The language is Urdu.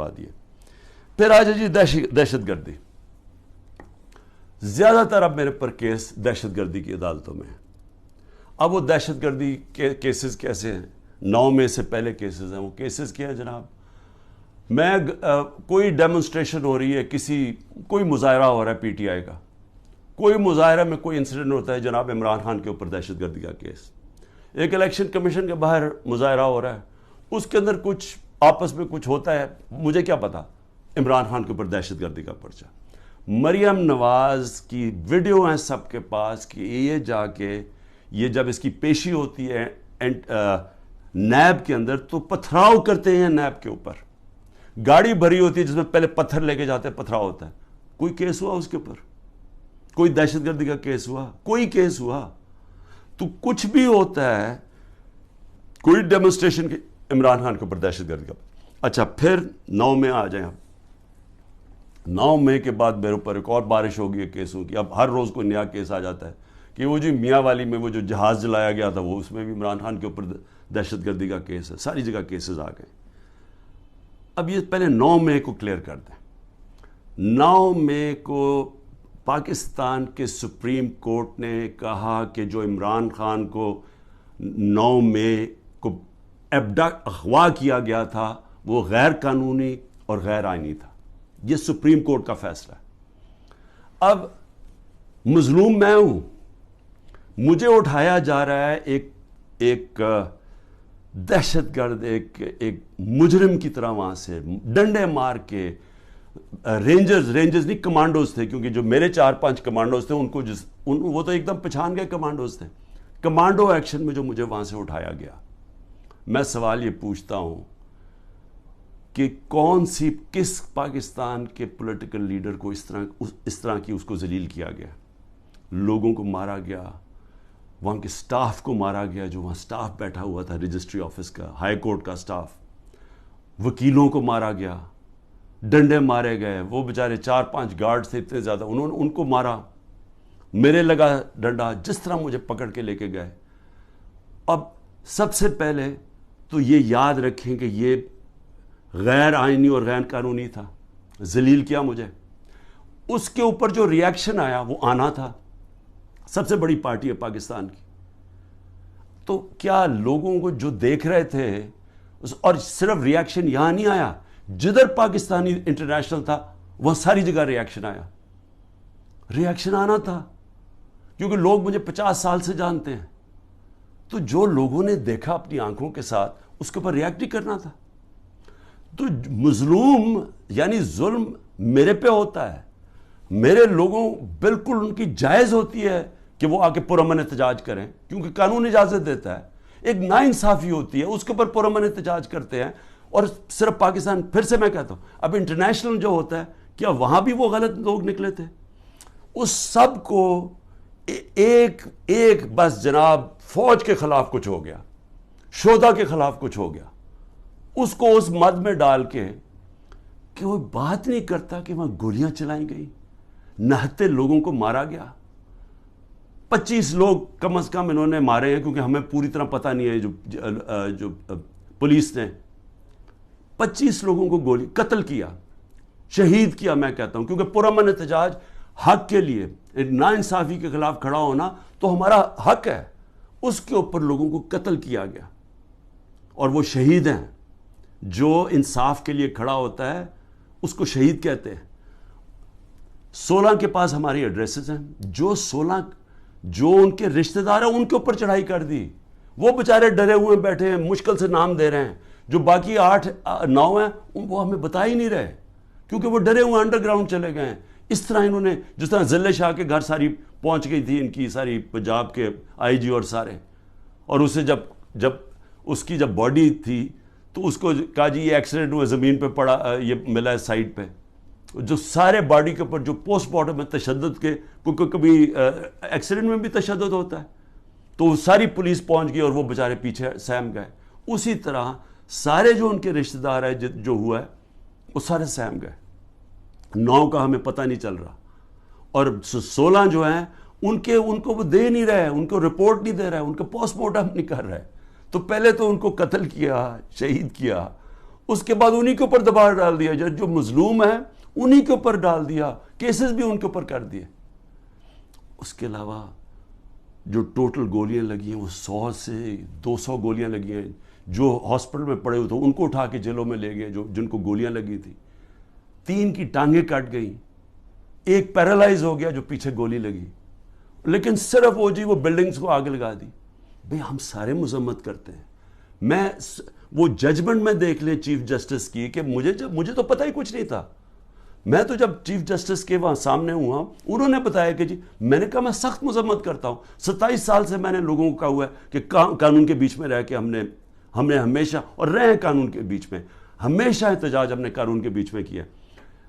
چھپا دیے. پھر آ جائے جی دہشت گردی. زیادہ تر اب میرے پر کیس دہشت گردی کی عدالتوں میں ہیں. اب وہ دہشت گردی کے کیسز کیسے ہیں؟ 9 مئی سے پہلے کیسز ہیں. وہ کیسز کیا ہے جناب؟ میں کوئی ڈیمونسٹریشن ہو رہی ہے, کوئی مظاہرہ ہو رہا ہے پی ٹی آئی کا, کوئی مظاہرہ میں کوئی انسیڈنٹ ہوتا ہے, جناب عمران خان کے اوپر دہشت گردی کا کیس. ایک الیکشن کمیشن کے باہر مظاہرہ ہو رہا ہے, اس کے اندر کچھ آپس میں کچھ ہوتا ہے, مجھے کیا پتا, عمران خان کے اوپر دہشت گردی کا پرچہ. مریم نواز کی ویڈیو ہیں سب کے پاس کہ یہ جا کے یہ جب اس کی پیشی ہوتی ہے نیب کے اندر تو پتھراؤ کرتے ہیں نیب کے اوپر. گاڑی بھری ہوتی ہے جس میں پہلے پتھر لے کے جاتے ہیں, پتھراؤ ہوتا ہے. کوئی کیس ہوا اس کے اوپر؟ کوئی دہشت گردی کا کیس ہوا؟ کوئی کیس ہوا؟ تو کچھ بھی ہوتا ہے, کوئی ڈیمونسٹریشن کے عمران خان کے اوپر دہشت گردی کا. اچھا پھر 9 مئی آ جائیں. اب 9 مئی کے بعد میرے اوپر ایک اور بارش ہوگی کیسوں کی. اب ہر روز کوئی نیا کیس آ جاتا ہے کہ وہ جو میاں والی میں وہ جو جہاز جلایا گیا تھا, وہ اس میں بھی عمران خان کے اوپر دہشت گردی کا کیس ہے. ساری جگہ کیسز آ گئے. اب یہ پہلے 9 مئی کو کلیئر کر دیں. 9 مئی کو پاکستان کے سپریم کورٹ نے کہا کہ جو عمران خان کو 9 مئی کو اغوا کیا گیا تھا وہ غیر قانونی اور غیر آئینی تھا. یہ سپریم کورٹ کا فیصلہ ہے. اب مظلوم میں ہوں, مجھے اٹھایا جا رہا ہے ایک دہشت گرد, ایک مجرم کی طرح, وہاں سے ڈنڈے مار کے. رینجرز نہیں, کمانڈوز تھے, کیونکہ جو میرے 4-5 کمانڈوز تھے ان کو وہ تو ایک دم پہچان گئے کمانڈوز تھے. کمانڈو ایکشن میں جو مجھے وہاں سے اٹھایا گیا, میں سوال یہ پوچھتا ہوں کہ کس پاکستان کے پولیٹیکل لیڈر کو اس طرح کی اس کو ذلیل کیا گیا؟ لوگوں کو مارا گیا, وہاں کے سٹاف کو مارا گیا, جو وہاں سٹاف بیٹھا ہوا تھا رجسٹری آفس کا, ہائی کورٹ کا سٹاف, وکیلوں کو مارا گیا, ڈنڈے مارے گئے. وہ بیچارے 4-5 گارڈ تھے اتنے زیادہ, انہوں نے ان کو مارا, میرے لگا ڈنڈا, جس طرح مجھے پکڑ کے لے کے گئے. اب سب سے پہلے تو یہ یاد رکھیں کہ یہ غیر آئینی اور غیر قانونی تھا, ذلیل کیا مجھے. اس کے اوپر جو ریاکشن آیا وہ آنا تھا. سب سے بڑی پارٹی ہے پاکستان کی, تو کیا لوگوں کو جو دیکھ رہے تھے, اور صرف ریاکشن یہاں نہیں آیا, جدھر پاکستانی انٹرنیشنل تھا وہاں ساری جگہ ریاکشن آیا. ریاکشن آنا تھا کیونکہ لوگ مجھے 50 سال سے جانتے ہیں. تو جو لوگوں نے دیکھا اپنی آنکھوں کے ساتھ, اس کے اوپر ریاکٹ ہی کرنا تھا. تو مظلوم یعنی ظلم میرے پہ ہوتا ہے, میرے لوگوں بالکل ان کی جائز ہوتی ہے کہ وہ آ کے پرامن احتجاج کریں, کیونکہ قانون اجازت دیتا ہے. ایک ناانصافی ہوتی ہے, اس کے اوپر پرامن احتجاج کرتے ہیں. اور صرف پاکستان, پھر سے میں کہتا ہوں, اب انٹرنیشنل جو ہوتا ہے, کیا وہاں بھی وہ غلط لوگ نکلے تھے؟ اس سب کو ایک بس جناب فوج کے خلاف کچھ ہو گیا, شہداء کے خلاف کچھ ہو گیا, اس کو اس مد میں ڈال کے کہ وہ بات نہیں کرتا کہ وہاں گولیاں چلائیں گئی, نہتے لوگوں کو مارا گیا. 25 لوگ کم از کم انہوں نے مارے ہیں, کیونکہ ہمیں پوری طرح پتہ نہیں ہے. جو پولیس نے 25 لوگوں کو گولی قتل کیا, شہید کیا. میں کہتا ہوں کیونکہ پرامن احتجاج حق کے لیے, ناانصافی کے خلاف کھڑا ہونا تو ہمارا حق ہے. اس کے اوپر لوگوں کو قتل کیا گیا, اور وہ شہید ہیں. جو انصاف کے لیے کھڑا ہوتا ہے اس کو شہید کہتے ہیں. 16 کے پاس ہماری ایڈریسز ہیں, جو ان کے رشتہ دار ہیں ان کے اوپر چڑھائی کر دی. وہ بیچارے ڈرے ہوئے بیٹھے ہیں, مشکل سے نام دے رہے ہیں. جو باقی 8-9 ہیں وہ ہمیں بتا ہی نہیں رہے, کیونکہ وہ ڈرے ہوئے انڈر گراؤنڈ چلے گئے ہیں. اس طرح انہوں نے, جس طرح ذلے شاہ کے گھر ساری پہنچ گئی تھی ان کی ساری پنجاب کے آئی جی اور سارے, اور اسے جب اس کی جب باڈی تھی تو اس کو کہا جی یہ ایکسیڈنٹ ہوا, زمین پہ پڑا, یہ ملا ہے سائٹ پہ. جو سارے باڈی کے اوپر جو پوسٹ مارٹم میں تشدد کے, کبھی ایکسیڈنٹ میں بھی تشدد ہوتا ہے, تو وہ ساری پولیس پہنچ گئی اور وہ بیچارے پیچھے سہم گئے. اسی طرح سارے جو ان کے رشتہ دار ہیں جو ہوا ہے وہ سارے سہم گئے. 9 کا ہمیں پتہ نہیں چل رہا, اور 16 جو ہیں ان کو وہ دے نہیں رہے, ان کو رپورٹ نہیں دے رہے, ان کو پوسٹ مارٹم نہیں کر رہے. تو پہلے تو ان کو قتل کیا, شہید کیا, اس کے بعد انہی کے اوپر دباؤ ڈال دیا، جو مظلوم ہے انہی کے اوپر ڈال دیا، کیسز بھی ان کے اوپر کر دیے۔ اس کے علاوہ جو ٹوٹل گولیاں لگی ہیں وہ 100 سے 200 گولیاں لگی ہیں، جو ہاسپٹل میں پڑے ہوئے تھے ان کو اٹھا کے جیلوں میں لے گئے جن کو گولیاں لگی تھی، 3 کی ٹانگیں کٹ گئیں، ایک پیرالائز ہو گیا جو پیچھے گولی لگی، لیکن صرف وہ بلڈنگز کو آگ لگا دی۔ بھئی ہم سارے مذمت کرتے ہیں، وہ ججمنٹ میں دیکھ لیں چیف جسٹس کی، کہ مجھے تو پتہ ہی کچھ نہیں تھا، میں تو جب چیف جسٹس کے وہاں سامنے ہوا انہوں نے بتایا کہ جی میں نے کہا میں سخت مذمت کرتا ہوں، 27 سال سے میں نے لوگوں کو کہا ہوا ہے کہ قانون کے بیچ میں رہ کے ہم نے ہمیشہ، اور رہے ہیں قانون کے بیچ میں، ہمیشہ احتجاج ہم نے قانون کے بیچ میں کیا۔